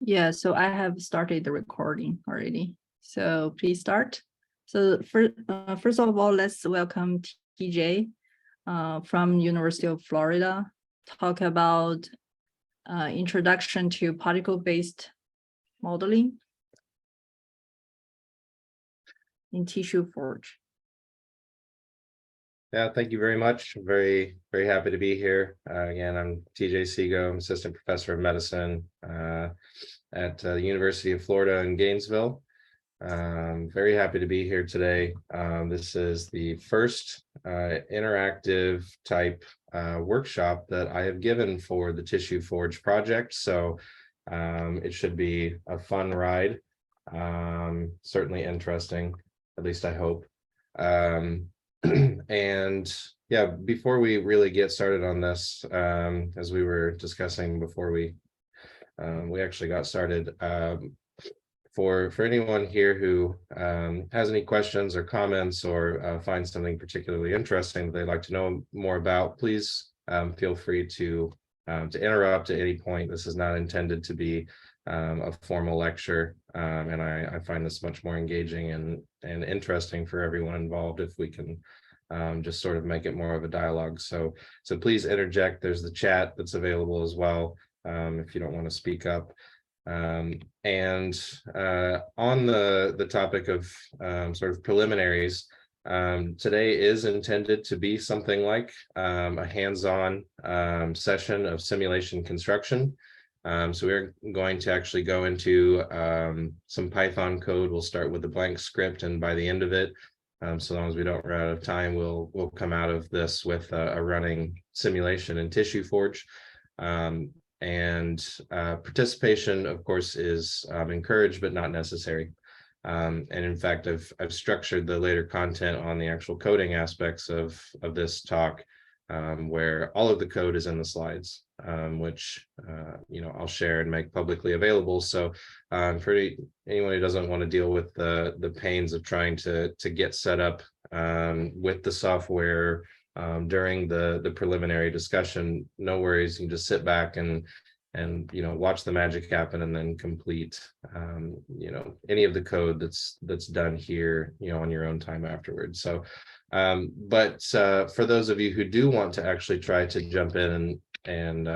Yeah, so I have started the recording already. So please start. So first of all, let's welcome TJ from University of Florida, talk about introduction to particle-based modeling in TFShow. Yeah, thank you very much. I'm very happy to be here. Again, I'm TJ Sego. I'm assistant professor of medicine at the University of Florida in Gainesville. Very happy to be here today. This is the first interactive type workshop that I have given for the TFShow project. So it should be a fun ride, certainly interesting, at least I hope. And yeah, before we really get started on this, as we were discussing before we actually got started, for anyone here who has any questions or comments or finds something particularly interesting that they'd like to know more about, please feel free to interrupt at any point. This is not intended to be a formal lecture, and I find this much more engaging and interesting for everyone involved if we can just sort of make it more of a dialogue. So please interject. There's the chat that's available as well if you don't want to speak up. And on the topic of sort of preliminaries, today is intended to be something like a hands-on session of simulation construction. So we're going to actually go into some Python code. We'll start with a blank script, and by the end of it, so long as we don't run out of time, we'll come out of this with a running simulation in TFShow. And participation, of course, is encouraged but not necessary. And in fact, I've structured the later content on the actual coding aspects of this talk, where all of the code is in the slides, which I'll share and make publicly available. So for anyone who doesn't want to deal with the pains of trying to get set up with the software during the preliminary discussion, no worries. You can just sit back and watch the magic happen, and then complete any of the code that's done here on your own time afterwards. So but for those of you who do want to actually try to jump in and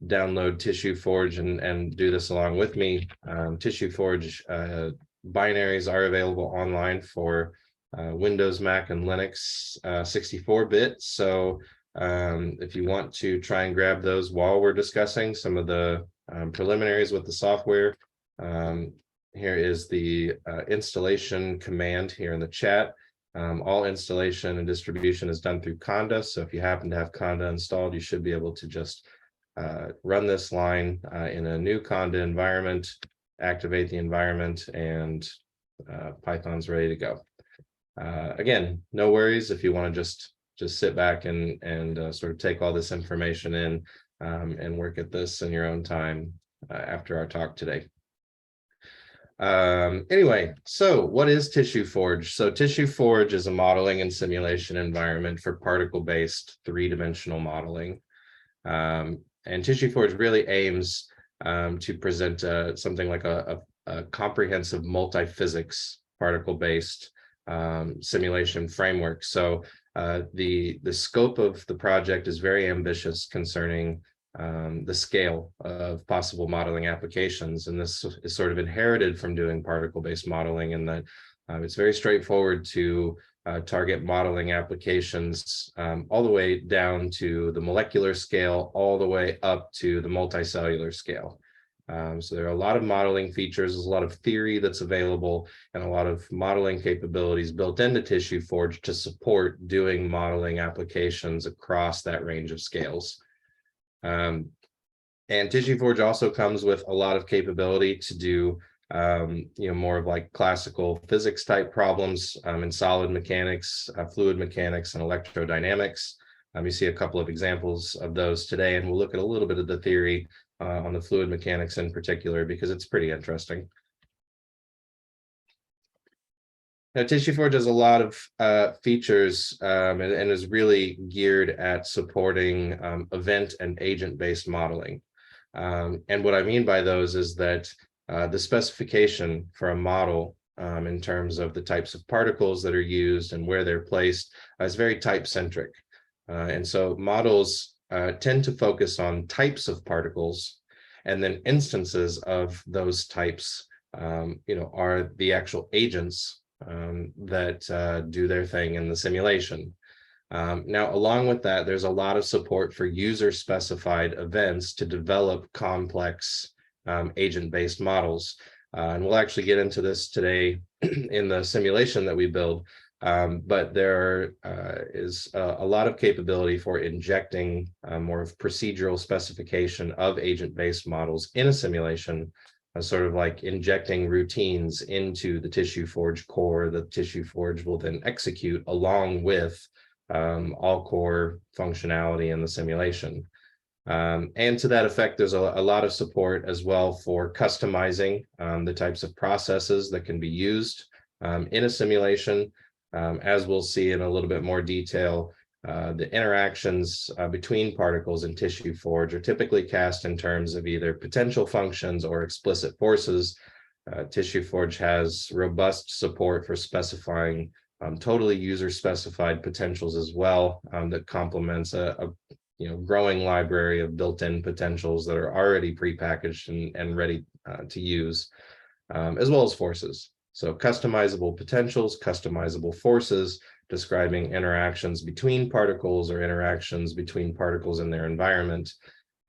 download TFShow and do this along with me, TFShow binaries are available online for Windows, Mac, and Linux 64-bit. So if you want to try and grab those while we're discussing some of the preliminaries with the software, here is the installation command here in the chat. All installation and distribution is done through Conda. So if you happen to have Conda installed, you should be able to just run this line in a new Conda environment, activate the environment, and Python's ready to go. Again, no worries if you want to just sit back and sort of take all this information in and work at this in your own time after our talk today. Anyway, so what is TFShow? So TFShow is a modeling and simulation environment for particle-based three-dimensional modeling. And TFShow really aims to present something like a comprehensive multi-physics particle-based simulation framework. So the scope of the project is very ambitious concerning the scale of possible modeling applications, and this is sort of inherited from doing particle-based modeling, in that it's very straightforward to target modeling applications all the way down to the molecular scale, all the way up to the multicellular scale. So there are a lot of modeling features, there's a lot of theory that's available, and a lot of modeling capabilities built into TFShow to support doing modeling applications across that range of scales. And TFShow also comes with a lot of capability to do more of like classical physics type problems in solid mechanics, fluid mechanics, and electrodynamics. You see a couple of examples of those today, and we'll look at a little bit of the theory on the fluid mechanics in particular, because it's pretty interesting. Now, TFShow has a lot of features and is really geared at supporting event and agent-based modeling. And what I mean by those is that the specification for a model in terms of the types of particles that are used and where they're placed is very type-centric. And so models tend to focus on types of particles, and then instances of those types are the actual agents that do their thing in the simulation. Now, along with that, there's a lot of support for user-specified events to develop complex agent-based models. And we'll actually get into this today in the simulation that we build. But there is a lot of capability for injecting more of procedural specification of agent-based models in a simulation, sort of like injecting routines into the TissueForge core that TissueForge will then execute along with all core functionality in the simulation. And to that effect, there's a lot of support as well for customizing the types of processes that can be used in a simulation. As we'll see in a little bit more detail, the interactions between particles in TissueForge are typically cast in terms of either potential functions or explicit forces. TissueForge has robust support for specifying totally user-specified potentials as well, that complements a growing library of built-in potentials that are already prepackaged and ready to use, as well as forces. So customizable potentials, customizable forces, describing interactions between particles or interactions between particles in their environment.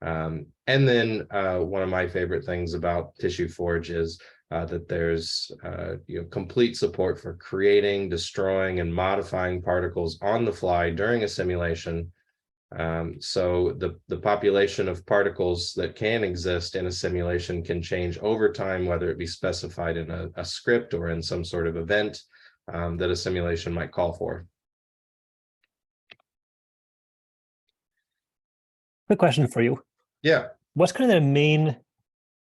And then one of my favorite things about TissueForge is that there's complete support for creating, destroying, and modifying particles on the fly during a simulation. So the population of particles that can exist in a simulation can change over time, whether it be specified in a script or in some sort of event that a simulation might call for. Quick question for you. Yeah. What's kind of the main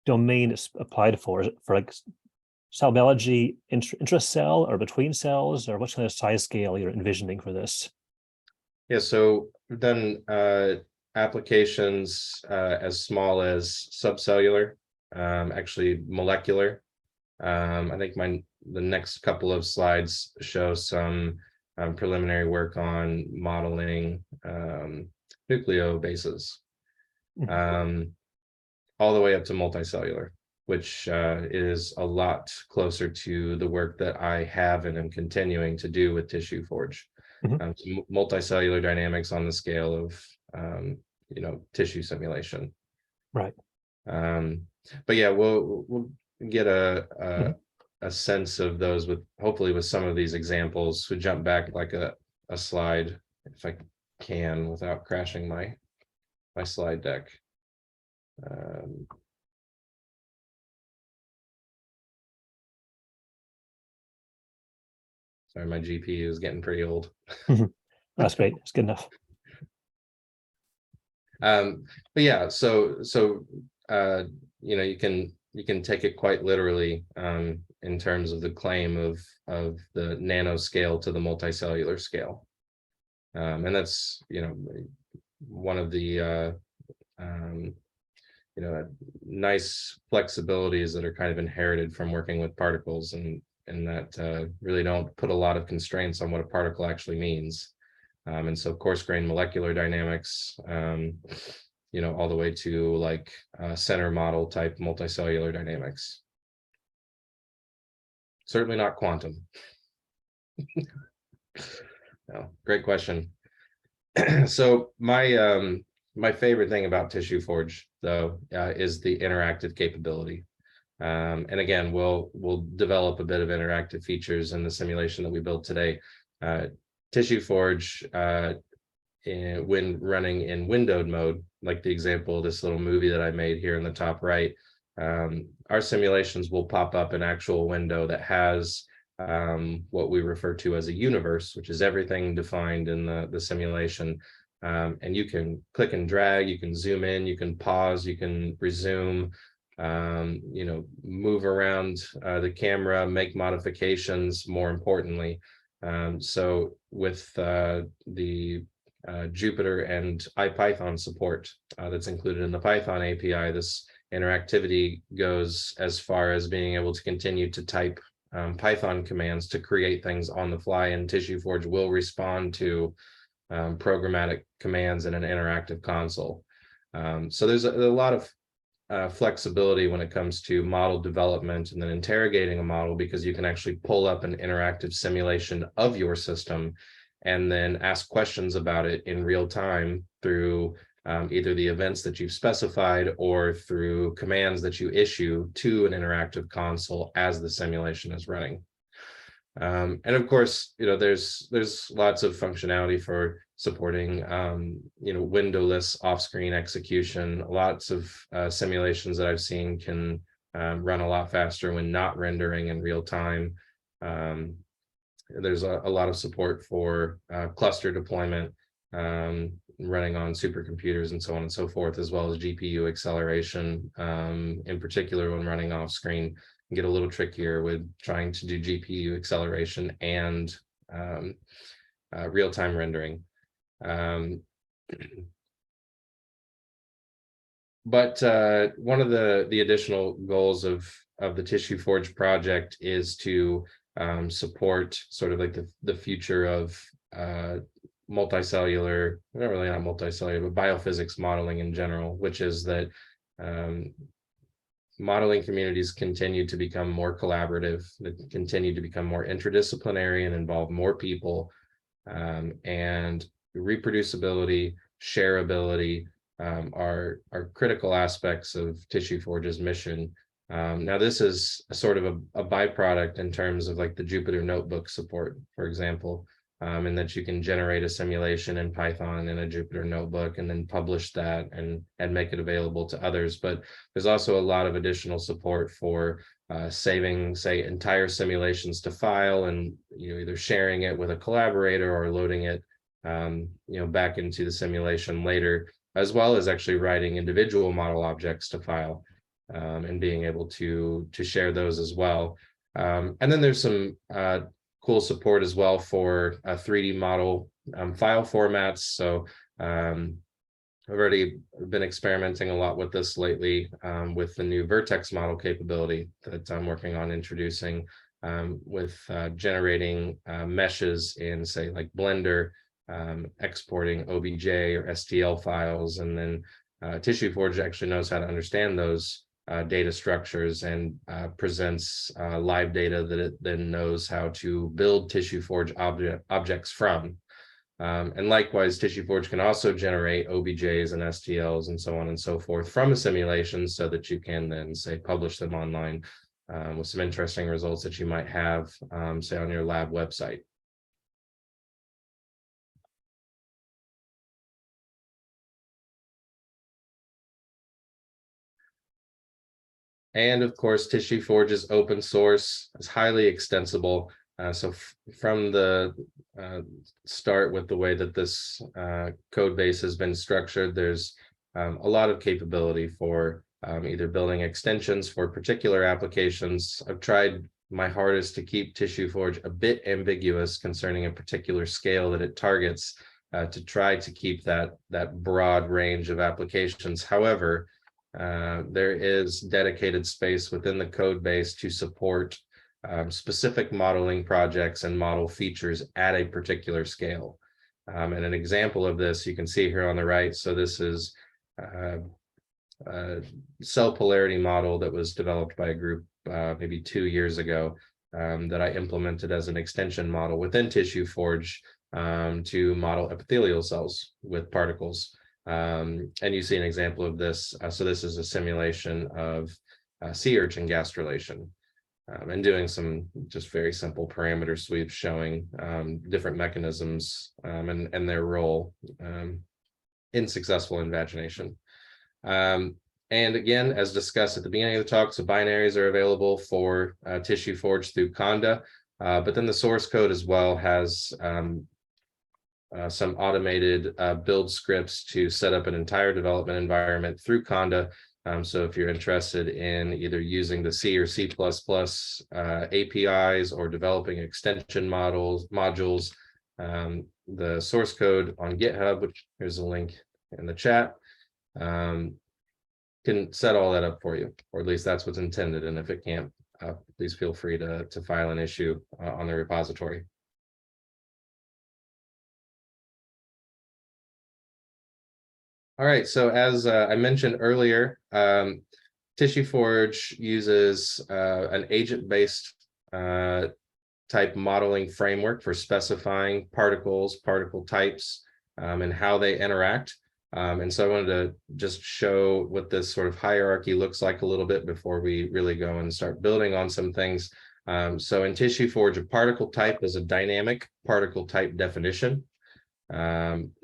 domain it's applied for? Is it for like cell biology, intracell or between cells, or what kind of size scale you're envisioning for this? Yeah, so we've done applications as small as subcellular, actually molecular. I think the next couple of slides show some preliminary work on modeling nucleobases, all the way up to multicellular, which is a lot closer to the work that I have and am continuing to do with TissueForge. Multicellular dynamics on the scale of tissue simulation. Right. But yeah, we'll get a sense of those hopefully with some of these examples. So jump back like a slide if I can without crashing my slide deck. Sorry, my GPU is getting pretty old. That's great. It's good enough. But yeah, so you can take it quite literally in terms of the claim of the nanoscale to the multicellular scale, and that's one of the nice flexibilities that are kind of inherited from working with particles, and that really don't put a lot of constraints on what a particle actually means. And so coarse grain molecular dynamics, all the way to like center model type multicellular dynamics. Certainly not quantum. No, great question. So my favorite thing about TissueForge, though, is the interactive capability. And again, we'll develop a bit of interactive features in the simulation that we built today. TissueForge, when running in windowed mode, like the example of this little movie that I made here in the top right, our simulations will pop up an actual window that has what we refer to as a universe, which is everything defined in the simulation. And you can click and drag, you can zoom in, you can pause, you can resume, move around the camera, make modifications, more importantly. So with the Jupyter and IPython support that's included in the Python API. This interactivity goes as far as being able to continue to type Python commands to create things on the fly, and TissueForge will respond to programmatic commands in an interactive console. So there's a lot of flexibility when it comes to model development and then interrogating a model, because you can actually pull up an interactive simulation of your system and then ask questions about it in real time through either the events that you've specified or through commands that you issue to an interactive console as the simulation is running. And of course, there's lots of functionality for supporting, windowless off-screen execution. Lots of simulations that I've seen can run a lot faster when not rendering in real time. There's a lot of support for cluster deployment, running on supercomputers and so on and so forth, as well as GPU acceleration, in particular when running off screen. Get a little trickier with trying to do GPU acceleration and real-time rendering. But one of the additional goals of the TissueForge project is to support sort of like the future of multicellular, not really not multicellular, but biophysics modeling in general, which is that modeling communities continue to become more collaborative, that continue to become more interdisciplinary and involve more people, and reproducibility, shareability are critical aspects of TissueForge's mission. Now, this is a sort of a byproduct in terms of like the Jupyter Notebook support, for example, and that you can generate a simulation in Python in a Jupyter Notebook and then publish that and make it available to others. But there's also a lot of additional support for saving, say, entire simulations to file and either sharing it with a collaborator or loading it back into the simulation later, as well as actually writing individual model objects to file and being able to share those as well. And then there's some cool support as well for 3D model file formats. So I've already been experimenting a lot with this lately with the new Vertex model capability that I'm working on introducing, with generating meshes in, say, like Blender, exporting OBJ or STL files, and then TissueForge actually knows how to understand those data structures and presents live data that it then knows how to build TissueForge objects from. And likewise, TissueForge can also generate OBJs and STLs and so on and so forth from a simulation, so that you can then, say, publish them online with some interesting results that you might have, say, on your lab website. And of course, TissueForge is open source, it's highly extensible. So from the start with the way that this code base has been structured, there's a lot of capability for either building extensions for particular applications. I've tried my hardest to keep TissueForge a bit ambiguous concerning a particular scale that it targets, to try to keep that broad range of applications. However, there is dedicated space within the code base to support specific modeling projects and model features at a particular scale. And an example of this you can see here on the right. So this is a cell polarity model that was developed by a group maybe 2 years ago, that I implemented as an extension model within TissueForge to model epithelial cells with particles. And you see an example of this. So this is a simulation of sea urchin gastrulation, and doing some just very simple parameter sweeps showing different mechanisms and their role in successful invagination. And again, as discussed at the beginning of the talk, so binaries are available for TissueForge through Conda, but then the source code as well has some automated build scripts to set up an entire development environment through Conda. So if you're interested in either using the C or C++ APIs or developing extension modules, The source code on GitHub, which here's a link in the chat, can set all that up for you, or at least that's what's intended. And if it can't, please feel free to file an issue on the repository. All right, so as I mentioned earlier, TissueForge uses an agent-based type modeling framework for specifying particles, particle types, and how they interact. And so I wanted to just show what this sort of hierarchy looks like a little bit before we really go and start building on some things. So in TissueForge, a particle type is a dynamic particle type definition.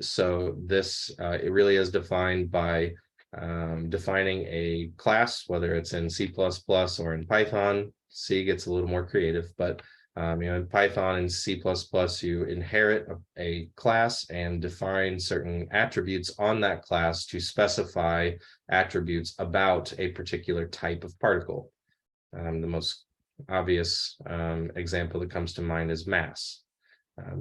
So this it really is defined by defining a class, whether it's in C++ or in Python. C gets a little more creative, but in Python and C++, you inherit a class and define certain attributes on that class to specify attributes about a particular type of particle. The most obvious example that comes to mind is mass.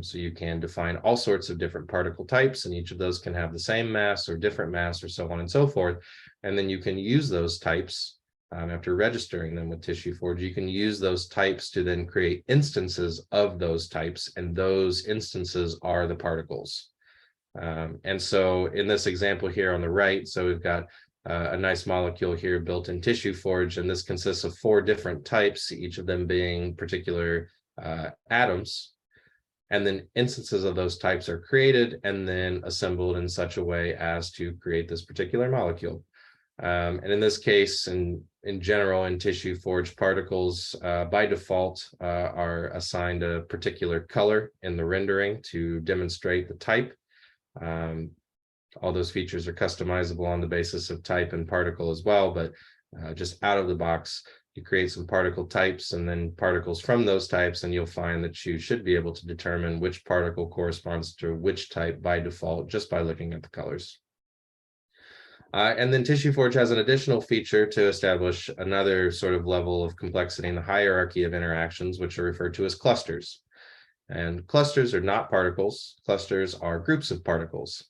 So you can define all sorts of different particle types, and each of those can have the same mass or different mass or so on and so forth. And then you can use those types after registering them with TissueForge. You can use those types to then create instances of those types, and those instances are the particles. And so in this example here on the right, so we've got a nice molecule here built in TissueForge, and this consists of 4 different types, each of them being particular atoms. And then instances of those types are created and then assembled in such a way as to create this particular molecule. And in this case, in general, in TissueForge, particles by default are assigned a particular color in the rendering to demonstrate the type. All those features are customizable on the basis of type and particle as well, but just out of the box, you create some particle types and then particles from those types, and you'll find that you should be able to determine which particle corresponds to which type by default just by looking at the colors. And then TissueForge has an additional feature to establish another sort of level of complexity in the hierarchy of interactions, which are referred to as clusters. And clusters are not particles. Clusters are groups of particles.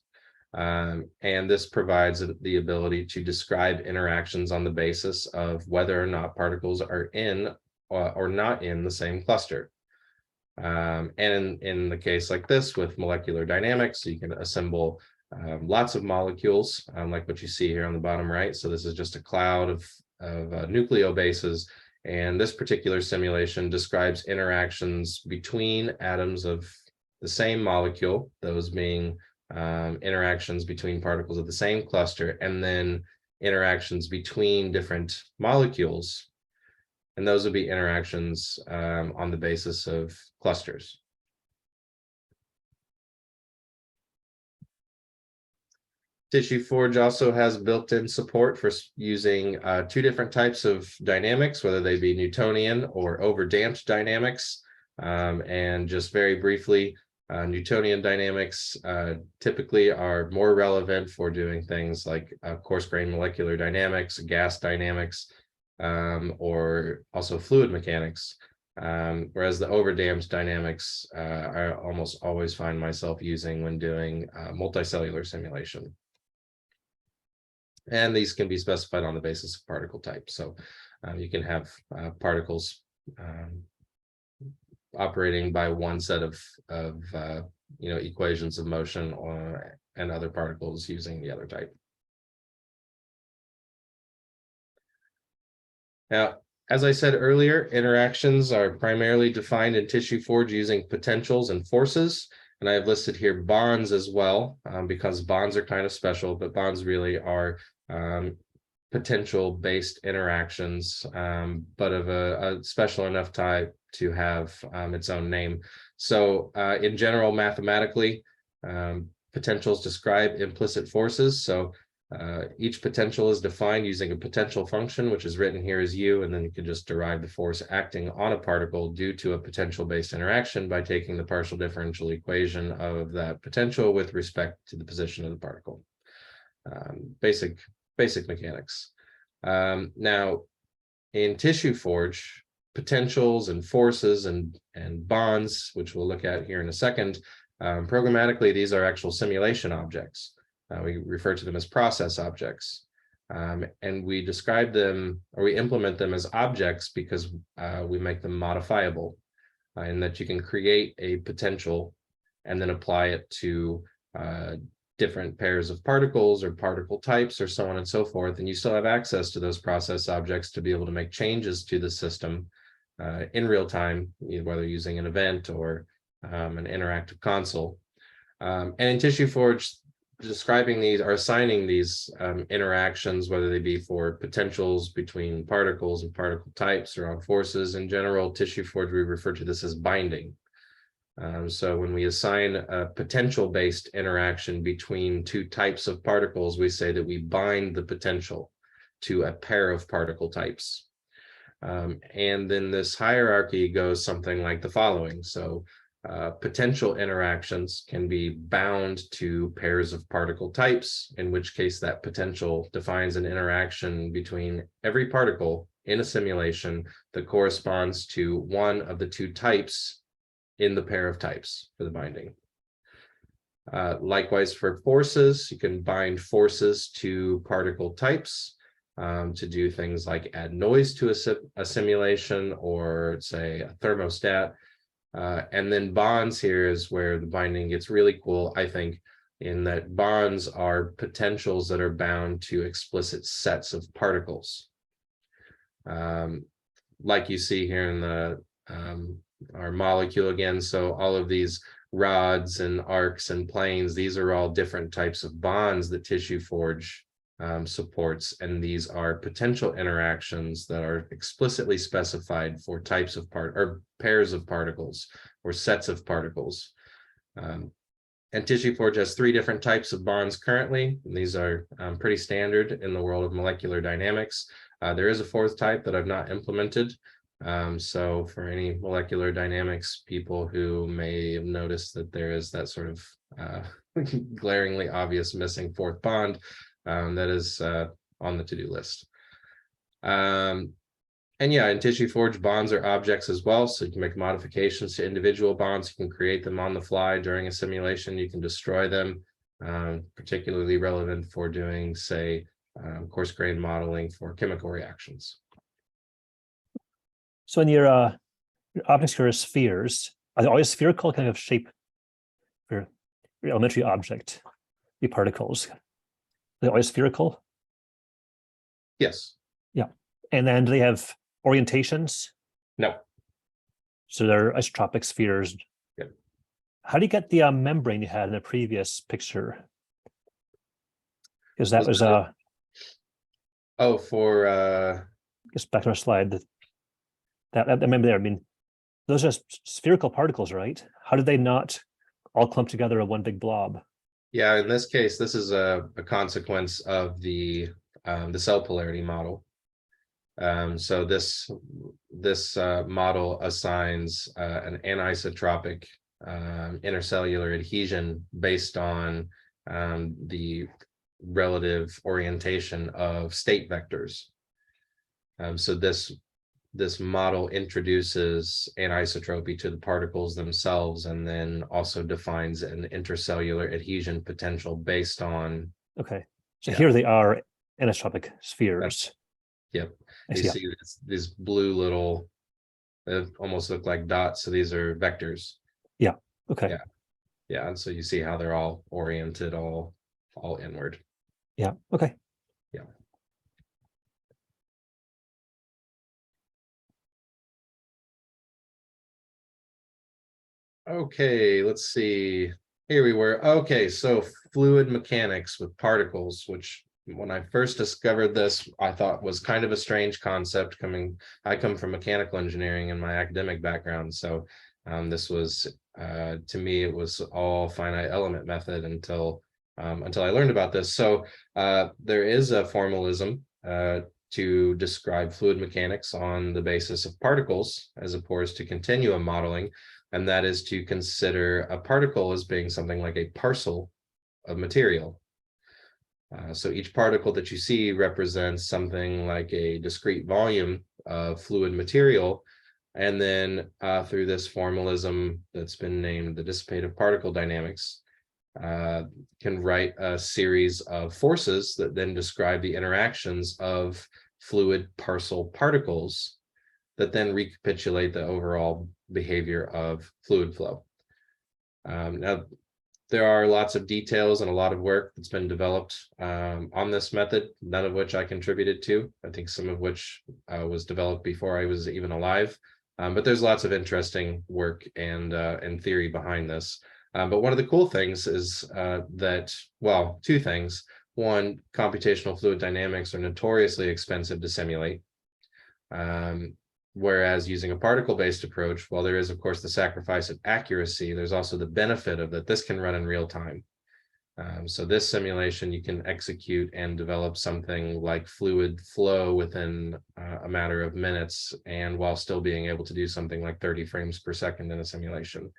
And this provides the ability to describe interactions on the basis of whether or not particles are in or not in the same cluster. And in the case like this with molecular dynamics, you can assemble lots of molecules, like what you see here on the bottom right. So this is just a cloud of nucleobases. And this particular simulation describes interactions between atoms of the same molecule, those being interactions between particles of the same cluster, and then interactions between different molecules. And those would be interactions on the basis of clusters. TissueForge also has built-in support for using 2 different types of dynamics, whether they be Newtonian or overdamped dynamics. And just very briefly, Newtonian dynamics typically are more relevant for doing things like coarse-grained molecular dynamics, gas dynamics, or also fluid mechanics. Whereas the overdamped dynamics I almost always find myself using when doing multicellular simulation. And these can be specified on the basis of particle type. So you can have particles operating by one set of equations of motion, and other particles using the other type. Now, as I said earlier, interactions are primarily defined in TissueForge using potentials and forces. And I have listed here bonds as well, because bonds are kind of special, but bonds really are potential-based interactions, but of a special enough type to have its own name. So in general, mathematically, potentials describe implicit forces. So each potential is defined using a potential function, which is written here as U, and then you can just derive the force acting on a particle due to a potential-based interaction by taking the partial differential equation of that potential with respect to the position of the particle. Basic mechanics. Now, in TissueForge, potentials and forces and bonds, which we'll look at here in a second, Programmatically, these are actual simulation objects. We refer to them as process objects. And we describe them, or we implement them as objects because we make them modifiable, in that you can create a potential and then apply it to different pairs of particles or particle types or so on and so forth. And you still have access to those process objects to be able to make changes to the system in real time, whether using an event or an interactive console. And in TissueForge, describing these or assigning these interactions, whether they be for potentials between particles and particle types or on forces in general, TissueForge, we refer to this as binding. So when we assign a potential-based interaction between two types of particles, we say that we bind the potential to a pair of particle types. And then this hierarchy goes something like the following. So potential interactions can be bound to pairs of particle types, in which case that potential defines an interaction between every particle in a simulation that corresponds to one of the two types in the pair of types for the binding. Likewise, for forces, you can bind forces to particle types to do things like add noise to a simulation or say a thermostat. And then bonds here is where the binding gets really cool, I think, in that bonds are potentials that are bound to explicit sets of particles. Like you see here in the our molecule again. So all of these rods and arcs and planes, these are all different types of bonds that TissueForge supports. And these are potential interactions that are explicitly specified for types of or pairs of particles or sets of particles. And TissueForge has 3 different types of bonds currently. And these are pretty standard in the world of molecular dynamics. There is a 4th type that I've not implemented. So for any molecular dynamics people who may have noticed that there is that sort of glaringly obvious missing 4th bond, that is on the to-do list. And yeah, in TissueForge, bonds are objects as well. So you can make modifications to individual bonds. You can create them on the fly during a simulation. You can destroy them, particularly relevant for doing, say, coarse-grained modeling for chemical reactions. So in your objects here are spheres. Are they always spherical kind of shape for your elementary object, the particles? Are they always spherical? Yes. Yeah. And then do they have orientations? No. So they're isotropic spheres. Yep. How do you get the membrane you had in the previous picture? Because that was oh, for just back to our slide. That membrane there. I mean, those are spherical particles, right? How did they not all clump together in one big blob? Yeah, in this case, this is a consequence of the cell polarity model. So this model assigns an anisotropic intercellular adhesion based on the relative orientation of state vectors. So this model introduces anisotropy to the particles themselves, and then also defines an intercellular adhesion potential based on. Okay, so here they are anisotropic spheres. Yep. You see these blue little, they almost look like dots. So these are vectors. Yeah. Okay. Yeah. Yeah. And so you see how they're all oriented, all inward. Yeah. Okay. Yeah. Okay, let's see. Here we were. Okay, so fluid mechanics with particles, which when I first discovered this, I thought was kind of a strange concept. I come from mechanical engineering in my academic background. So this was, to me, it was all finite element method until I learned about this. So there is a formalism to describe fluid mechanics on the basis of particles as opposed to continuum modeling. And that is to consider a particle as being something like a parcel of material. So each particle that you see represents something like a discrete volume of fluid material. And then through this formalism that's been named the dissipative particle dynamics, can write a series of forces that then describe the interactions of fluid parcel particles that then recapitulate the overall behavior of fluid flow. Now, there are lots of details and a lot of work that's been developed on this method, none of which I contributed to. I think some of which was developed before I was even alive. But there's lots of interesting work and theory behind this. But one of the cool things is that, well, two things. One, computational fluid dynamics are notoriously expensive to simulate. Whereas using a particle-based approach, while there is, of course, the sacrifice of accuracy, there's also the benefit of that this can run in real time. So this simulation, you can execute and develop something like fluid flow within a matter of minutes, and while still being able to do something like 30 frames per second in a simulation.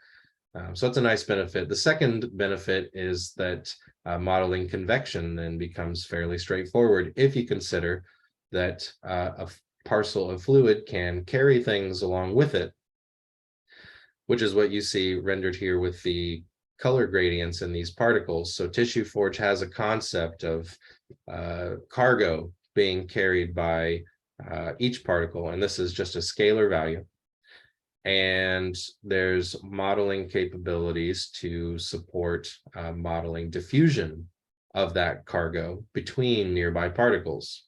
So it's a nice benefit. The second benefit is that modeling convection then becomes fairly straightforward if you consider that a parcel of fluid can carry things along with it, which is what you see rendered here with the color gradients in these particles. So TissueForge has a concept of cargo being carried by each particle, and this is just a scalar value. And there's modeling capabilities to support modeling diffusion of that cargo between nearby particles.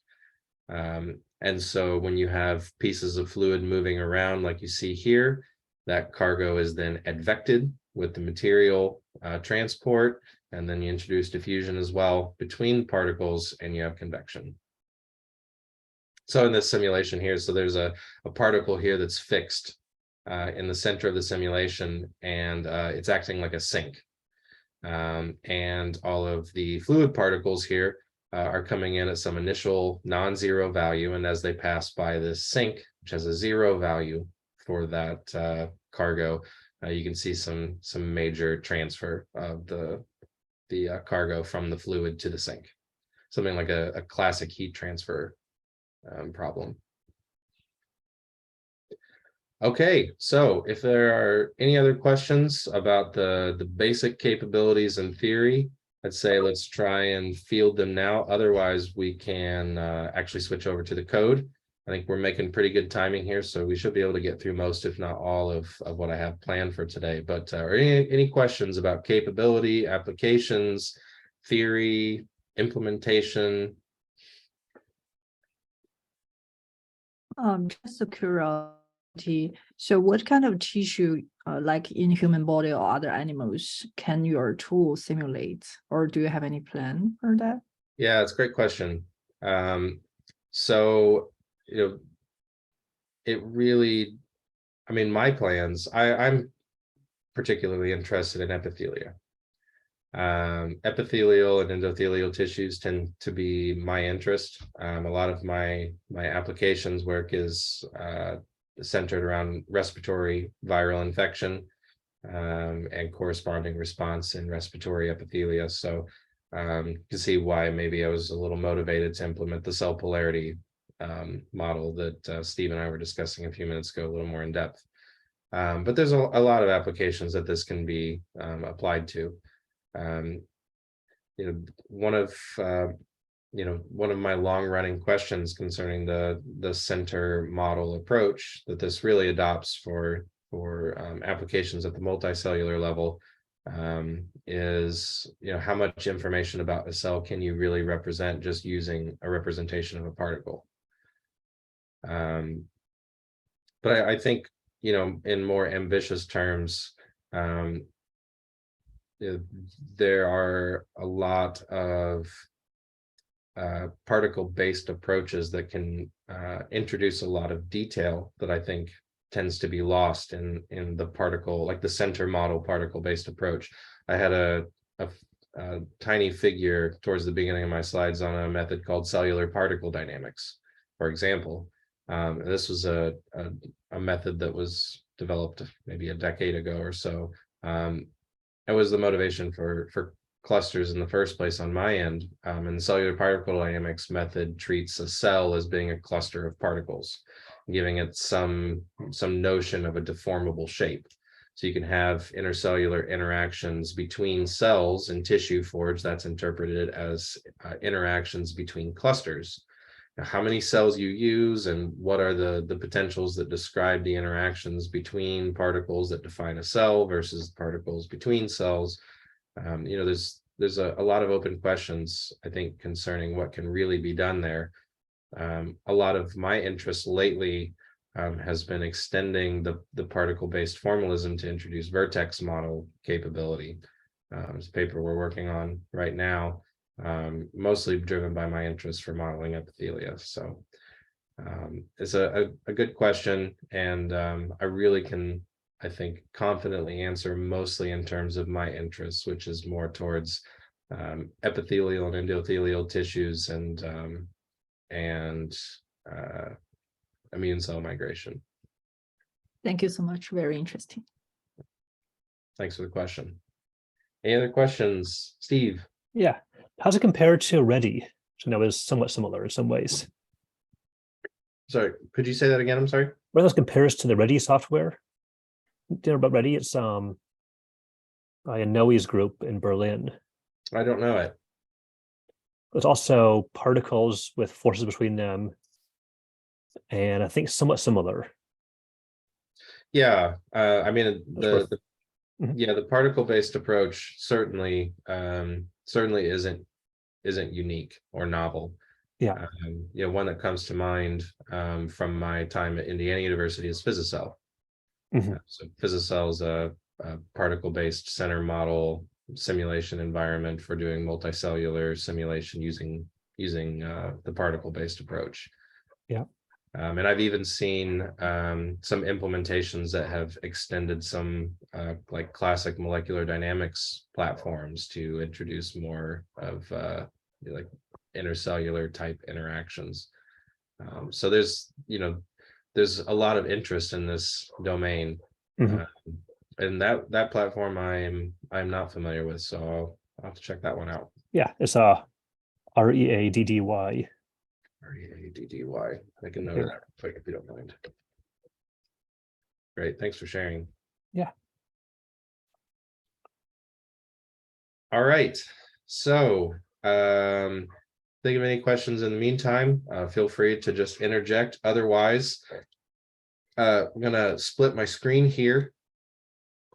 And so when you have pieces of fluid moving around like you see here, that cargo is then advected with the material transport, and then you introduce diffusion as well between particles, and you have convection. So in this simulation here, so there's a particle here that's fixed in the center of the simulation, and it's acting like a sink. And all of the fluid particles here are coming in at some initial non-zero value, and as they pass by this sink, which has a zero value for that cargo, you can see some major transfer of the cargo from the fluid to the sink, something like a classic heat transfer problem. Okay, so if there are any other questions about the basic capabilities and theory, I'd say let's try and field them now. Otherwise, we can actually switch over to the code. I think we're making pretty good timing here, so we should be able to get through most, if not all, of what I have planned for today. But are any questions about capability, applications, theory, implementation? Just a curiosity. So what kind of tissue, like in human body or other animals, can your tool simulate? Or do you have any plan for that? Yeah, it's a great question. So, it really, I mean, my plans, I'm particularly interested in epithelia. Epithelial and endothelial tissues tend to be my interest. A lot of my applications work is centered around respiratory viral infection and corresponding response in respiratory epithelia. So you can see why maybe I was a little motivated to implement the cell polarity model that Steve and I were discussing a few minutes ago, a little more in depth. But there's a lot of applications that this can be applied to. One of my long-running questions concerning the center model approach that this really adopts for applications at the multicellular level is how much information about a cell can you really represent just using a representation of a particle. But I think in more ambitious terms, there are a lot of particle-based approaches that can introduce a lot of detail that I think tends to be lost in the particle, like the center model particle-based approach. I had a tiny figure towards the beginning of my slides on a method called cellular particle dynamics, for example. This was a method that was developed maybe a decade ago or so. It was the motivation for clusters in the first place on my end. And the cellular particle dynamics method treats a cell as being a cluster of particles. giving it some notion of a deformable shape. So you can have intercellular interactions between cells in tissue forge that's interpreted as interactions between clusters. Now, how many cells you use and what are the potentials that describe the interactions between particles that define a cell versus particles between cells. There's a lot of open questions, I think, concerning what can really be done there. A lot of my interest lately has been extending the particle-based formalism to introduce vertex model capability. It's a paper we're working on right now, mostly driven by my interest for modeling epithelia. So it's a good question, and I really can, I think, confidently answer mostly in terms of my interests, which is more towards epithelial and endothelial tissues and immune cell migration. Thank you so much. Very interesting. Thanks for the question. Any other questions, Steve? Yeah. How's it compare to Ready? So that was somewhat similar in some ways. Sorry, could you say that again? I'm sorry. Where this compares to the Ready software? Do you know about Ready? It's by a Noe's group in Berlin. I don't know it. There's also particles with forces between them, and I think somewhat similar. Yeah, I mean the particle-based approach certainly isn't unique or novel. Yeah. One that comes to mind from my time at Indiana University is Physicell. So Physicell is a particle-based center model simulation environment for doing multicellular simulation using the particle-based approach. Yeah. And I've even seen some implementations that have extended some like classic molecular dynamics platforms to introduce more of like intercellular type interactions. So there's a lot of interest in this domain. And that platform I'm not familiar with, so I'll have to check that one out. Yeah, it's READDY. READDY. I can note that quick if you don't mind. Great, thanks for sharing. Yeah. All right. So think of any questions in the meantime, feel free to just interject. Otherwise, I'm gonna split my screen here.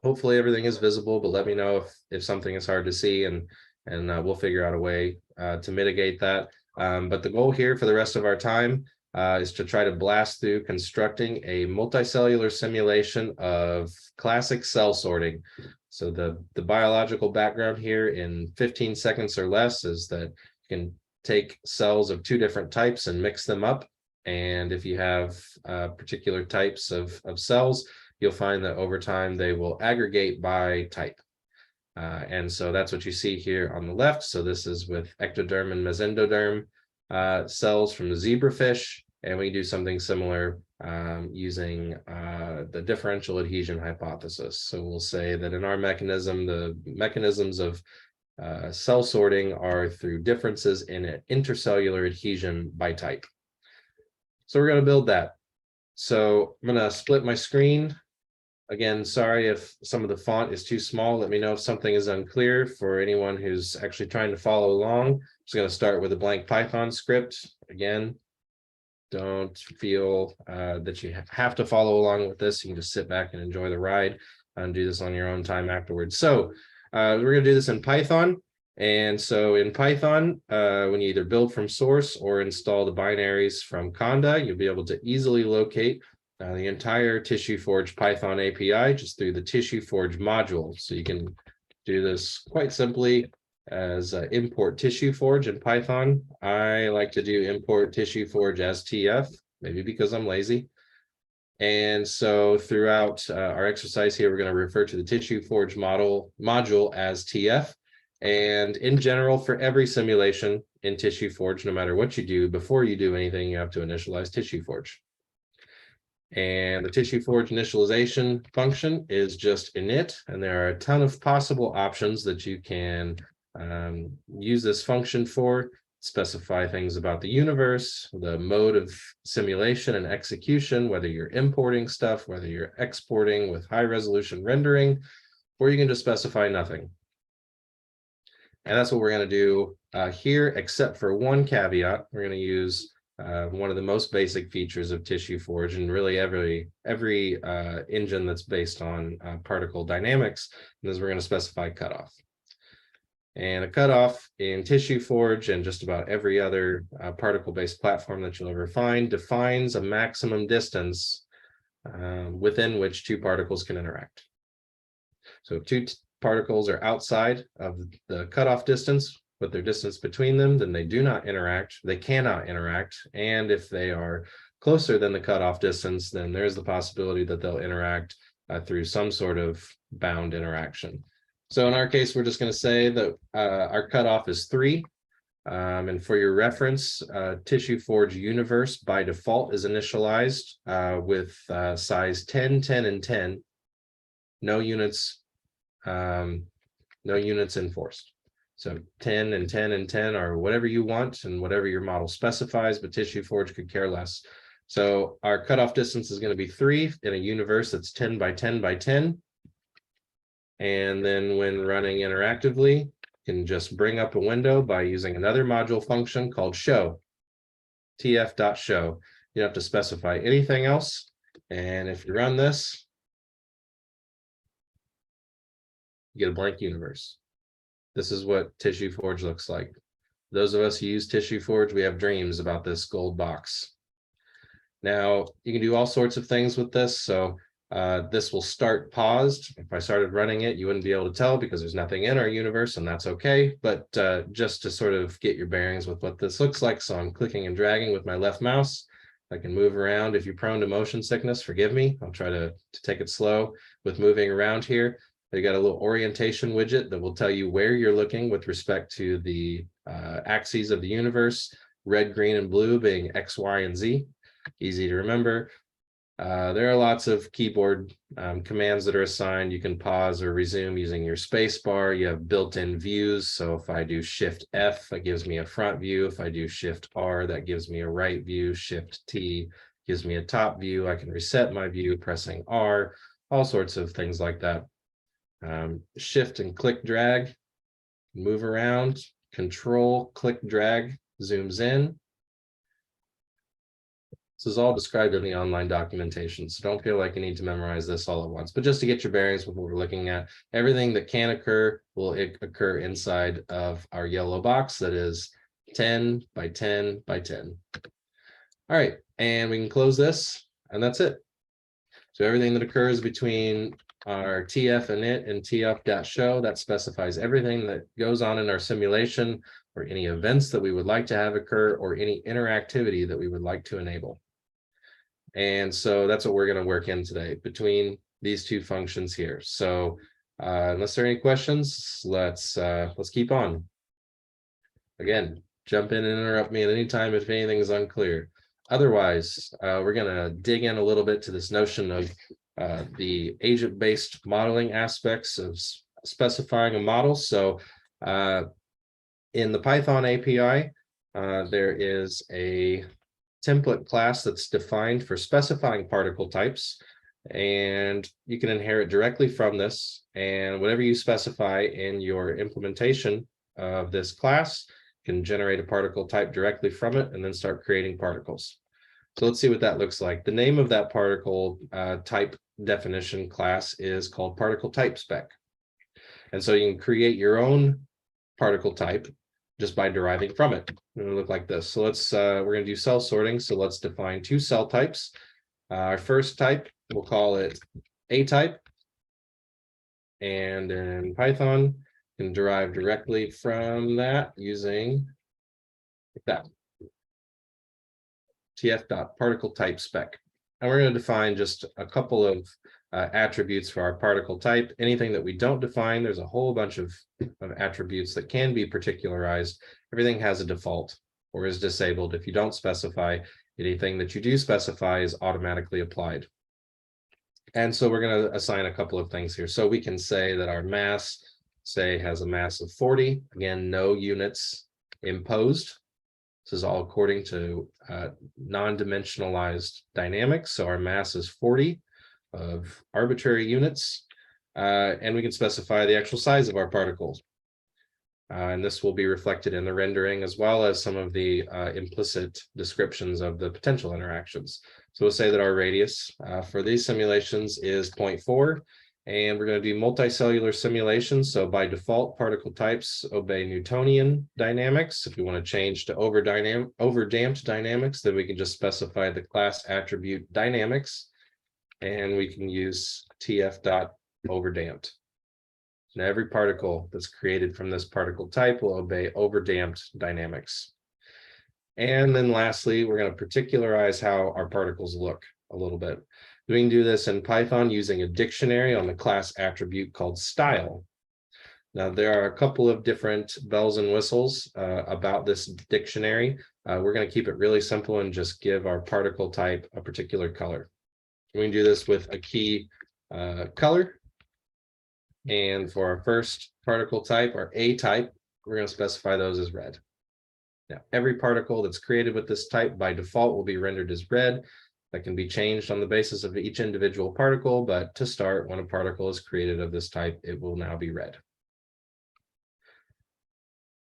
Hopefully everything is visible, but let me know if something is hard to see, and we'll figure out a way to mitigate that. But the goal here for the rest of our time is to try to blast through constructing a multicellular simulation of classic cell sorting. So the biological background here in 15 seconds or less is that you can take cells of two different types and mix them up. And if you have particular types of cells, you'll find that over time they will aggregate by type. And so that's what you see here on the left. So this is with ectoderm and mesendoderm cells from the zebrafish. And we do something similar using the differential adhesion hypothesis. So we'll say that in our mechanism, the mechanisms of cell sorting are through differences in an intercellular adhesion by type. So we're going to build that. So I'm going to split my screen. Again, sorry if some of the font is too small. Let me know if something is unclear for anyone who's actually trying to follow along. I'm just going to start with a blank Python script. Again, don't feel that you have to follow along with this. You can just sit back and enjoy the ride and do this on your own time afterwards. So we're going to do this in Python. And so in Python, when you either build from source or install the binaries from Conda, you'll be able to easily locate the entire TissueForge Python API just through the TissueForge module. So you can do this quite simply as import TissueForge in Python. I like to do import TissueForge as TF, maybe because I'm lazy. And so throughout our exercise here, we're going to refer to the TissueForge module as TF. And in general, for every simulation in TissueForge, no matter what you do, before you do anything, you have to initialize TissueForge. And the TissueForge initialization function is just init, and there are a ton of possible options that you can use this function for. specify things about the universe, the mode of simulation and execution, whether you're importing stuff, whether you're exporting with high resolution rendering, or you can just specify nothing. And that's what we're going to do here, except for one caveat. We're going to use one of the most basic features of TissueForge, and really every engine that's based on particle dynamics, and is we're going to specify cutoff. And a cutoff in TissueForge and just about every other particle-based platform that you'll ever find defines a maximum distance within which two particles can interact. So if two particles are outside of the cutoff distance, with their distance between them, then they do not interact, they cannot interact. And if they are closer than the cutoff distance, then there's the possibility that they'll interact through some sort of bound interaction. So in our case, we're just going to say that our cutoff is 3. And for your reference, TissueForge Universe by default is initialized with size 10, 10, and 10. No units enforced. So 10 and 10 and 10 are whatever you want and whatever your model specifies, but TissueForge could care less. So our cutoff distance is going to be 3 in a universe that's 10 by 10 by 10. And then when running interactively, you can just bring up a window by using another module function called show, TF.show. You don't have to specify anything else. And if you run this, you get a blank universe. This is what TissueForge looks like. Those of us who use TissueForge, we have dreams about this gold box. Now, you can do all sorts of things with this. So this will start paused. If I started running it, you wouldn't be able to tell because there's nothing in our universe, and that's okay. But just to sort of get your bearings with what this looks like, so I'm clicking and dragging with my left mouse. I can move around. If you're prone to motion sickness, forgive me. I'll try to take it slow with moving around here. You got a little orientation widget that will tell you where you're looking with respect to the axes of the universe, red, green, and blue being X, Y, and Z. Easy to remember. There are lots of keyboard commands that are assigned. You can pause or resume using your space bar. You have built-in views. So if I do Shift F, that gives me a front view. If I do Shift R, that gives me a right view. Shift T gives me a top view. I can reset my view pressing R, all sorts of things like that. Shift and click drag, move around, control, click drag, zooms in. This is all described in the online documentation, so don't feel like you need to memorize this all at once, but just to get your bearings with what we're looking at, everything that can occur will occur inside of our yellow box that is 10 by 10 by 10. All right, and we can close this, and that's it. So everything that occurs between our TF init and TF.show, that specifies everything that goes on in our simulation, or any events that we would like to have occur, or any interactivity that we would like to enable. And so that's what we're going to work in today between these two functions here. So unless there are any questions, let's keep on. Again, jump in and interrupt me at any time if anything is unclear. Otherwise, we're going to dig in a little bit to this notion of the agent-based modeling aspects of specifying a model. So in the Python API, there is a template class that's defined for specifying particle types, and you can inherit directly from this, and whatever you specify in your implementation of this class can generate a particle type directly from it and then start creating particles. So let's see what that looks like. The name of that particle type definition class is called particle type spec. And so you can create your own particle type just by deriving from it. It'll look like this. So let's we're going to do cell sorting. So let's define two cell types. Our first type, we'll call it A type. And in Python, you can derive directly from that using that tf.particle type spec. And we're going to define just a couple of attributes for our particle type. Anything that we don't define, there's a whole bunch of attributes that can be particularized. Everything has a default or is disabled. If you don't specify, anything that you do specify is automatically applied. And so we're going to assign a couple of things here. So we can say that our mass, say, has a mass of 40. Again, no units imposed. This is all according to non-dimensionalized dynamics. So our mass is 40 of arbitrary units, and we can specify the actual size of our particles. And this will be reflected in the rendering, as well as some of the implicit descriptions of the potential interactions. So we'll say that our radius for these simulations is 0.4, and we're going to do multicellular simulations. So by default, particle types obey Newtonian dynamics. If we want to change to overdamped dynamics, then we can just specify the class attribute dynamics, and we can use TF.overdamped. Now, every particle that's created from this particle type will obey overdamped dynamics. And then lastly, we're going to particularize how our particles look a little bit. We can do this in Python using a dictionary on the class attribute called style. Now, there are a couple of different bells and whistles about this dictionary. We're going to keep it really simple and just give our particle type a particular color. We can do this with a key color. And for our first particle type, our A type, we're going to specify those as red. Now, every particle that's created with this type by default will be rendered as red. That can be changed on the basis of each individual particle, but to start, when a particle is created of this type, it will now be red.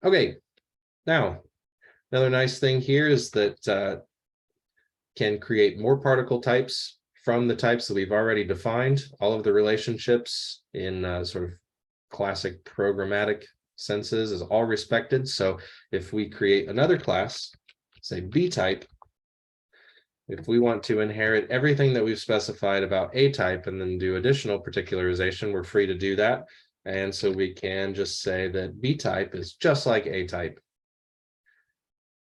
Okay, now, another nice thing here is that can create more particle types from the types that we've already defined. All of the relationships in sort of classic programmatic senses is all respected. So if we create another class, say B type, if we want to inherit everything that we've specified about A type and then do additional particularization, we're free to do that. And so we can just say that B type is just like A type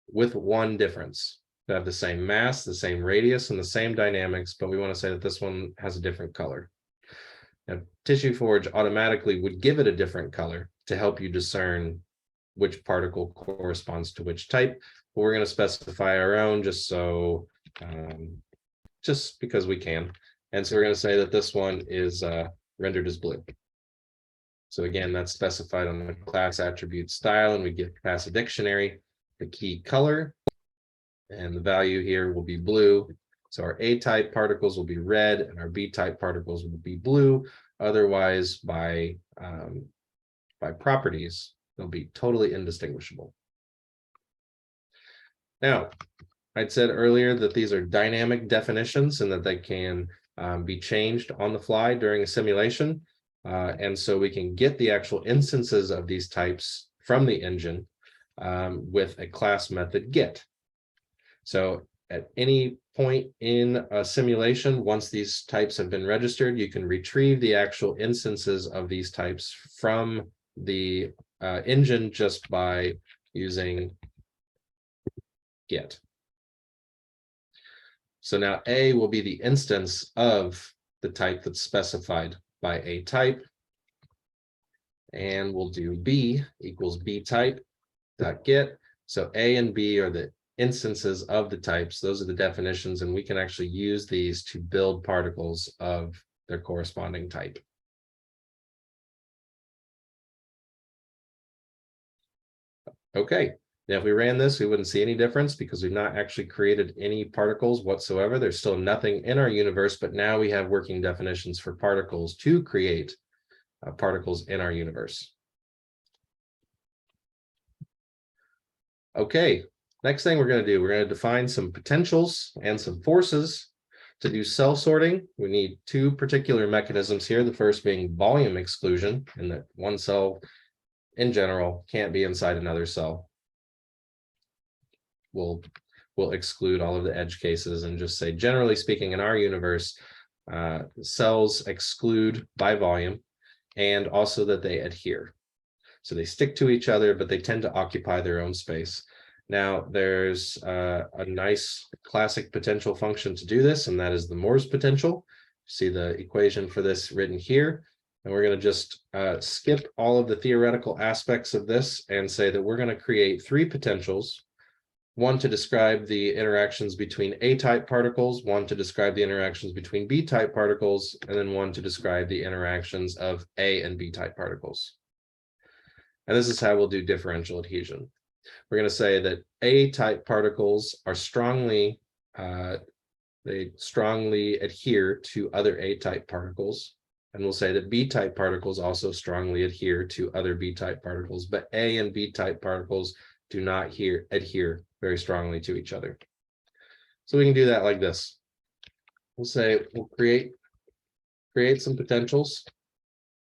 with one difference. They have the same mass, the same radius, and the same dynamics, but we want to say that this one has a different color. Now, TissueForge automatically would give it a different color to help you discern which particle corresponds to which type. But we're going to specify our own just because we can. And so we're going to say that this one is rendered as blue. So again, that's specified on the class attribute style, and we pass a dictionary, the key color, and the value here will be blue. So our A-type particles will be red, and our B-type particles will be blue. Otherwise, by properties, they'll be totally indistinguishable. Now, I'd said earlier that these are dynamic definitions and that they can be changed on the fly during a simulation. And so we can get the actual instances of these types from the engine with a class method get. So at any point in a simulation, once these types have been registered, you can retrieve the actual instances of these types from the engine just by using get. So now A will be the instance of the type that's specified by A type. And we'll do B equals B type dot get. So A and B are the instances of the types. Those are the definitions, and we can actually use these to build particles of their corresponding type. Okay, now if we ran this, we wouldn't see any difference because we've not actually created any particles whatsoever. There's still nothing in our universe, but now we have working definitions for particles to create particles in our universe. Okay, next thing we're going to do, we're going to define some potentials and some forces. To do cell sorting, we need two particular mechanisms here. The first being volume exclusion, and that one cell in general can't be inside another cell. We'll exclude all of the edge cases and just say, generally speaking, in our universe, cells exclude by volume, and also that they adhere. So they stick to each other, but they tend to occupy their own space. Now, there's a nice classic potential function to do this, and that is the Moore's potential. See the equation for this written here. And we're going to just skip all of the theoretical aspects of this and say that we're going to create three potentials. One to describe the interactions between A-type particles, one to describe the interactions between B-type particles, and then one to describe the interactions of A and B-type particles. And this is how we'll do differential adhesion. we're going to say that A-type particles are strongly, they strongly adhere to other A-type particles. And we'll say that B-type particles also strongly adhere to other B-type particles, but A and B-type particles do not adhere very strongly to each other. So we can do that like this. We'll say we'll create some potentials,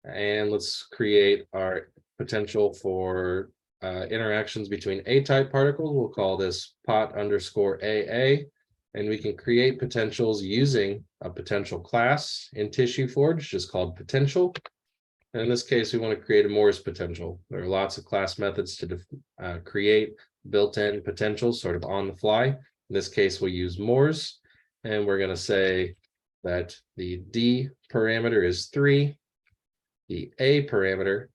and let's create our potential for interactions between A-type particles. We'll call this pot_AA, and we can create potentials using a potential class in TissueForge, just called potential. And in this case, we want to create a Morse potential. There are lots of class methods to create built-in potentials sort of on the fly. In this case, we'll use Morse, and we're going to say that the D parameter is 3, the A parameter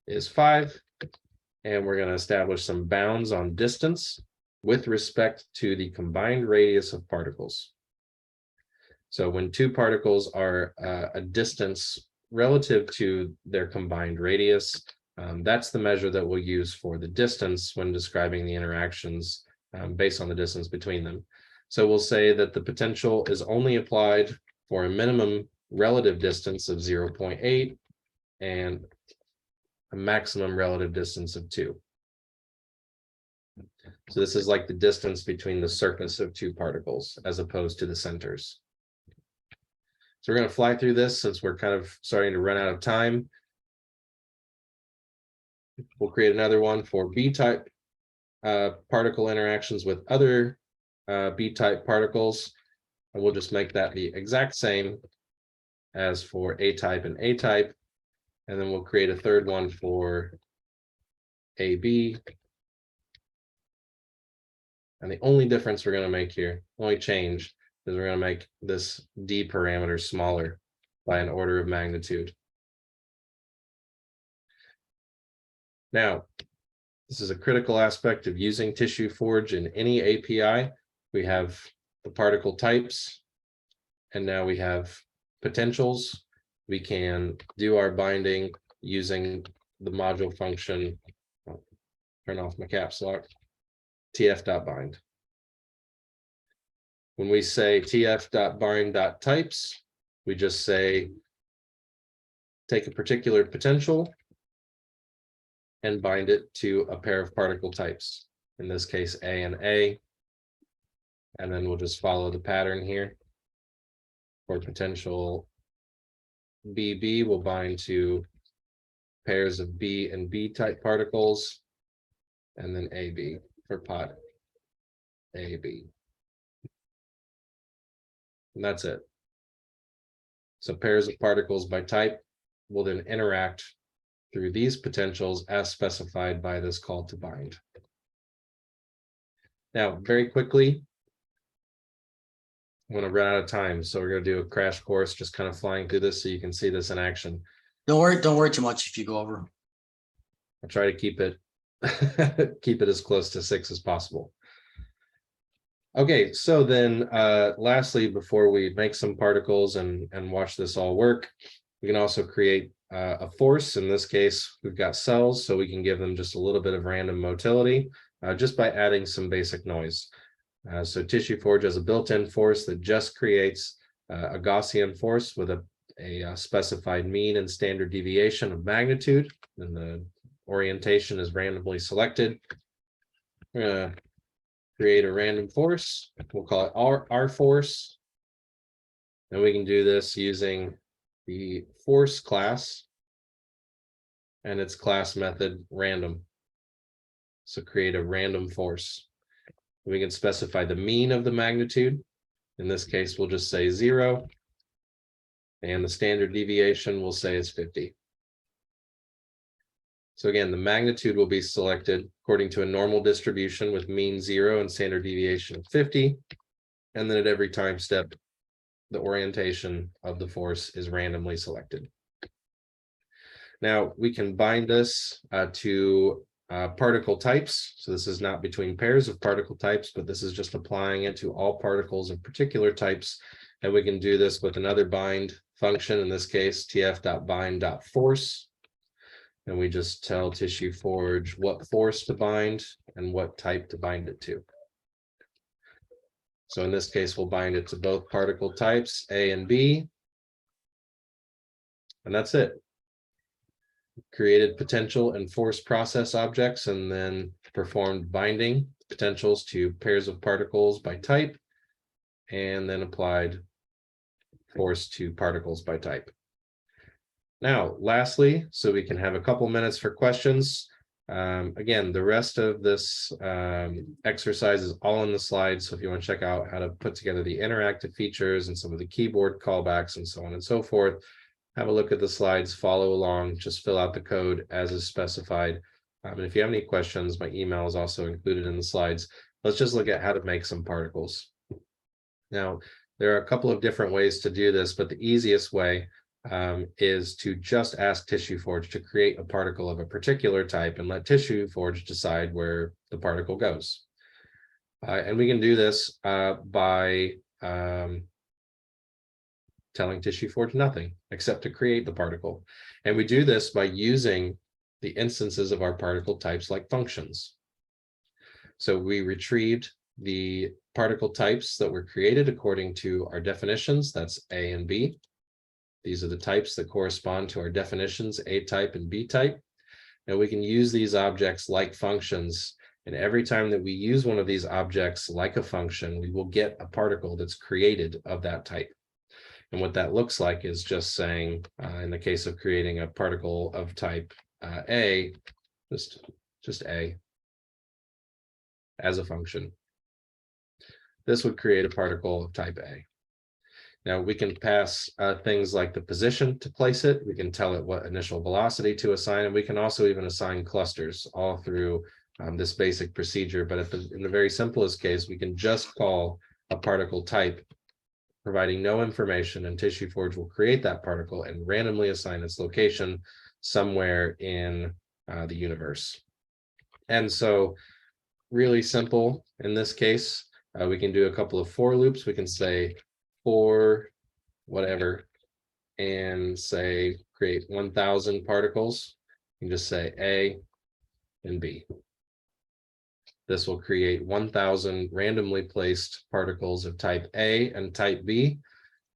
is 5, and we're going to establish some bounds on distance with respect to the combined radius of particles. So when two particles are a distance relative to their combined radius, that's the measure that we'll use for the distance when describing the interactions based on the distance between them. So we'll say that the potential is only applied for a minimum relative distance of 0.8 and a maximum relative distance of 2. So this is like the distance between the surface of two particles as opposed to the centers. So we're going to fly through this since we're kind of starting to run out of time. We'll create another one for B-type particle interactions with other B-type particles, and we'll just make that the exact same as for A-type and A-type, and then we'll create a third one for AB. And the only difference we're going to make here, only change, is we're going to make this D parameter smaller by an order of magnitude. Now, this is a critical aspect of using TissueForge in any API. We have the particle types, and now we have potentials. We can do our binding using the module function. I'll turn off my caps lock. tf.bind. When we say tf.bind.types, we just say take a particular potential and bind it to a pair of particle types, in this case A and A, and then we'll just follow the pattern here. For potential BB, we'll bind to pairs of B and B type particles, and then AB for pot AB. And that's it. So pairs of particles by type will then interact through these potentials as specified by this call to bind. Now, very quickly, I'm going to run out of time, so we're going to do a crash course, just kind of flying through this so you can see this in action. Don't worry too much if you go over. I'll try to keep it keep it as close to 6 as possible. Okay, so then lastly, before we make some particles and watch this all work, we can also create a force. In this case, we've got cells, so we can give them just a little bit of random motility just by adding some basic noise. So TissueForge has a built-in force that just creates a Gaussian force with a specified mean and standard deviation of magnitude, and the orientation is randomly selected. We're going to create a random force. We'll call it R force. And we can do this using the force class and its class method random. So create a random force. We can specify the mean of the magnitude. In this case, we'll just say 0. And the standard deviation, we'll say is 50. So again, the magnitude will be selected according to a normal distribution with mean 0 and standard deviation of 50. And then at every time step, the orientation of the force is randomly selected. Now we can bind this to particle types. So this is not between pairs of particle types, but this is just applying it to all particles of particular types. And we can do this with another bind function, in this case, tf.bind.force. And we just tell TissueForge what force to bind and what type to bind it to. So in this case, we'll bind it to both particle types, A and B. And that's it. Created potential and force process objects and then performed binding potentials to pairs of particles by type, and then applied force to particles by type. Now, lastly, so we can have a couple minutes for questions. Again, the rest of this exercise is all in the slides. So if you want to check out how to put together the interactive features and some of the keyboard callbacks and so on and so forth, have a look at the slides, follow along, just fill out the code as is specified. And if you have any questions, my email is also included in the slides. Let's just look at how to make some particles. Now, there are a couple of different ways to do this, but the easiest way is to just ask TissueForge to create a particle of a particular type and let TissueForge decide where the particle goes. And we can do this by telling TissueForge nothing except to create the particle. And we do this by using the instances of our particle types like functions. So we retrieved the particle types that were created according to our definitions, that's A and B. These are the types that correspond to our definitions, A type and B type. And we can use these objects like functions. And every time that we use one of these objects like a function, we will get a particle that's created of that type. And what that looks like is just saying, in the case of creating a particle of type A, just A as a function. This would create a particle of type A. Now we can pass things like the position to place it. We can tell it what initial velocity to assign, and we can also even assign clusters all through this basic procedure. But in the very simplest case, we can just call a particle type, providing no information, and TissueForge will create that particle and randomly assign its location somewhere in the universe. And so really simple in this case, we can do a couple of for loops. We can say for whatever and say create 1,000 particles. You can just say A and B. This will create 1,000 randomly placed particles of type A and type B.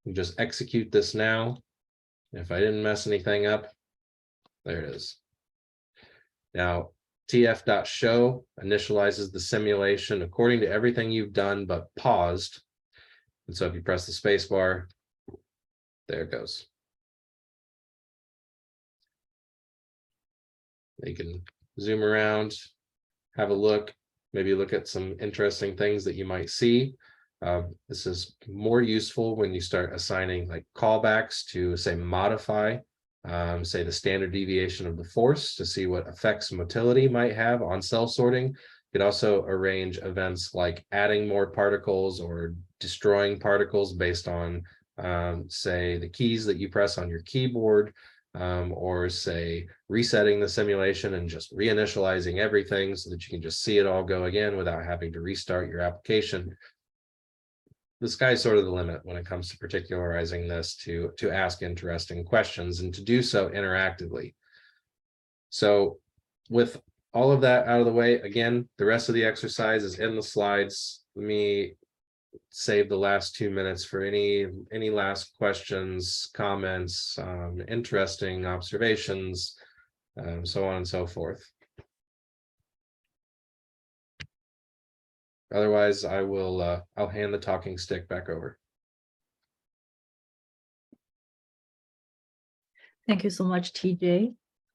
You just execute this now. If I didn't mess anything up, there it is. Now, TF.show initializes the simulation according to everything you've done, but paused. And so if you press the space bar, there it goes. You can zoom around, have a look, maybe look at some interesting things that you might see. This is more useful when you start assigning like callbacks to say modify, say the standard deviation of the force to see what effects motility might have on cell sorting. You could also arrange events like adding more particles or destroying particles based on, say, the keys that you press on your keyboard, or say resetting the simulation and just reinitializing everything so that you can just see it all go again without having to restart your application. The sky's sort of the limit when it comes to particularizing this to ask interesting questions and to do so interactively. So with all of that out of the way, again, the rest of the exercise is in the slides. Let me save the last 2 minutes for any last questions, comments, interesting observations, so on and so forth. Otherwise, I'll hand the talking stick back over. Thank you so much, TJ.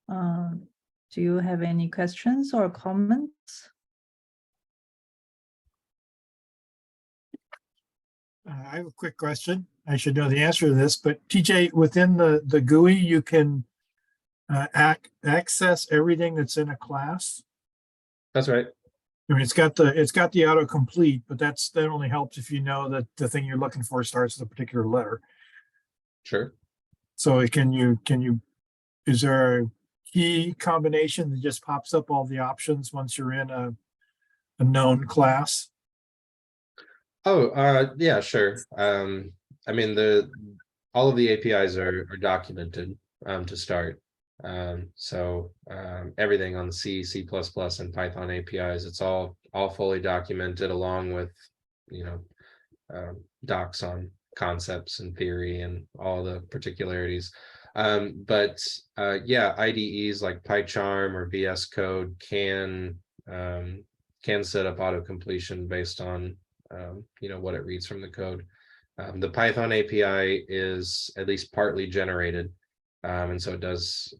Do you have any questions or comments? I have a quick question. I should know the answer to this, but TJ, within the GUI, you can access everything that's in a class. That's right. I mean, it's got the autocomplete, but that only helps if you know that the thing you're looking for starts with a particular letter. Sure. So is there a key combination that just pops up all the options once you're in a known class? Oh, yeah, sure. I mean, all of the APIs are documented to start. Everything on the C++, and Python APIs, it's all fully documented, along with, docs on concepts and theory and all the particularities. Yeah, IDEs like PyCharm or VS Code can set up auto completion based on what it reads from the code. The Python API is at least partly generated, and so it does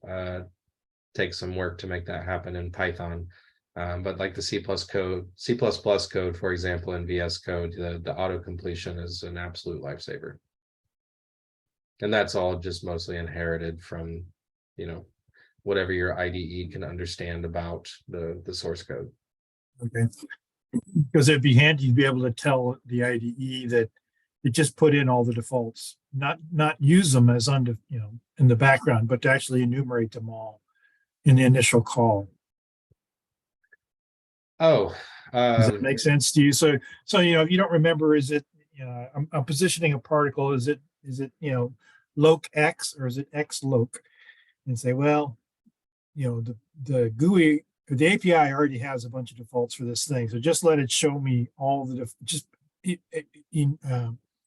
take some work to make that happen in Python. But like the C++ code, for example, in VS Code, the auto completion is an absolute lifesaver. And that's all just mostly inherited from, whatever your IDE can understand about the source code. Okay. Because it'd be handy to be able to tell the IDE that it just put in all the defaults, not use them as in the background, but to actually enumerate them all in the initial call. Oh, Does that make sense to you? So if you don't remember, is it I'm positioning a particle? Is it loc X or is it X loc? And say, well, the GUI, the API already has a bunch of defaults for this thing, so just let it show me all the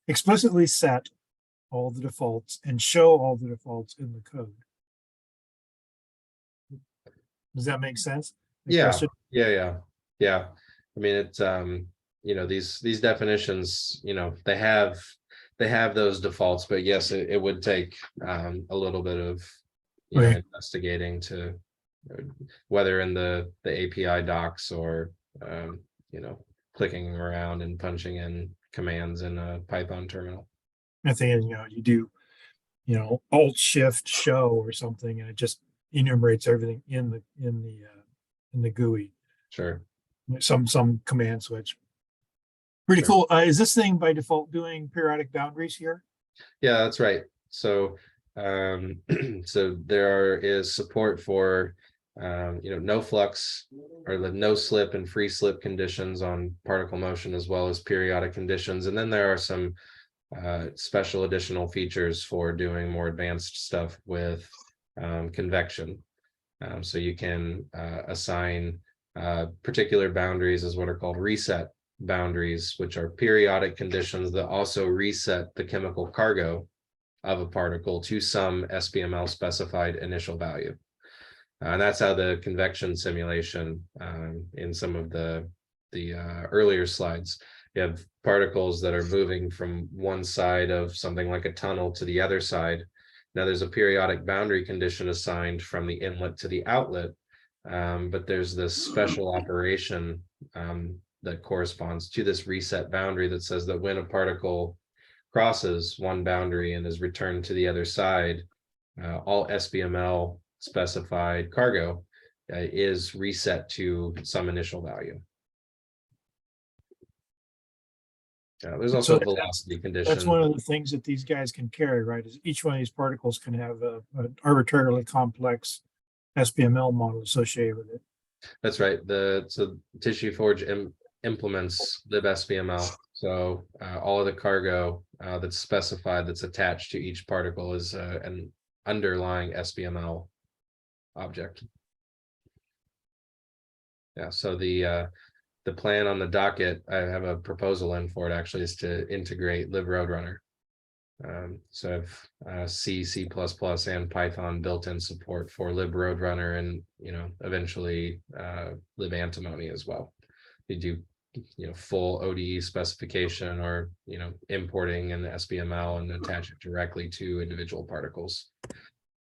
explicitly set all the defaults and show all the defaults in the code. Does that make sense? Yeah. I mean, it's these definitions, they have those defaults, but yes, it would take a little bit of Right. investigating to whether in the API docs or clicking around and punching in commands in a Python terminal. I think you do Alt Shift Show or something, and it just enumerates everything in the GUI. Sure. Some command switch. Pretty Sure. cool. Is this thing by default doing periodic boundaries here? Yeah, that's right. So so there is support for no flux or the no slip and free slip conditions on particle motion, as well as periodic conditions. And then there are some special additional features for doing more advanced stuff with convection. So you can assign particular boundaries as what are called reset boundaries, which are periodic conditions that also reset the chemical cargo of a particle to some SBML specified initial value. And that's how the convection simulation in some of the earlier slides, you have particles that are moving from one side of something like a tunnel to the other side. Now there's a periodic boundary condition assigned from the inlet to the outlet, but there's this special operation that corresponds to this reset boundary that says that when a particle crosses one boundary and is returned to the other side, all SBML specified cargo is reset to some initial value. There's also a velocity condition. That's one of the things that these guys can carry, right? Is each one of these particles can have an arbitrarily complex SBML model associated with it. That's right. So TissueForge implements libSBML. So all of the cargo that's specified, that's attached to each particle, is an underlying SBML object. Yeah. So the plan on the docket, I have a proposal in for it actually, is to integrate libRoadrunner. So I have C++, and Python built-in support for libRoadrunner, and eventually libantimony as well. You do full ODE specification, or importing an SBML and attach it directly to individual particles.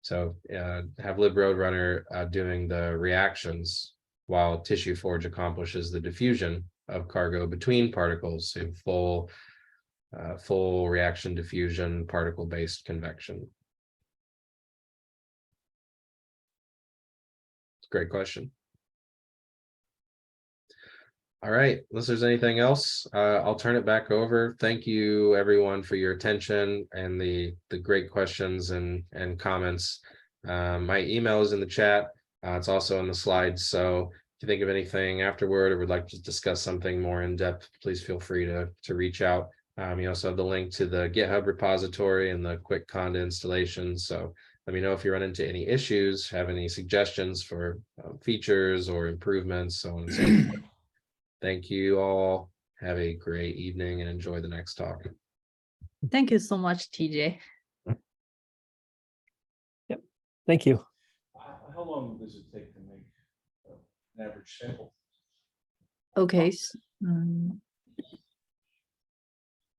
So have libRoadrunner doing the reactions while TissueForge accomplishes the diffusion of cargo between particles in full reaction diffusion, particle-based convection. Great question. All right, unless there's anything else, I'll turn it back over. Thank you everyone for your attention and the great questions and comments. My email is in the chat. It's also on the slides. So if you think of anything afterward or would like to discuss something more in depth, please feel free to reach out. You also have the link to the GitHub repository and the quick conda installation. So Let me know if you run into any issues, have any suggestions for features or improvements, so on and so forth. Thank you all. Have a great evening and enjoy the next talk. Thank you so much, TJ. Thank you. How long does it take to make an average sample? Okay.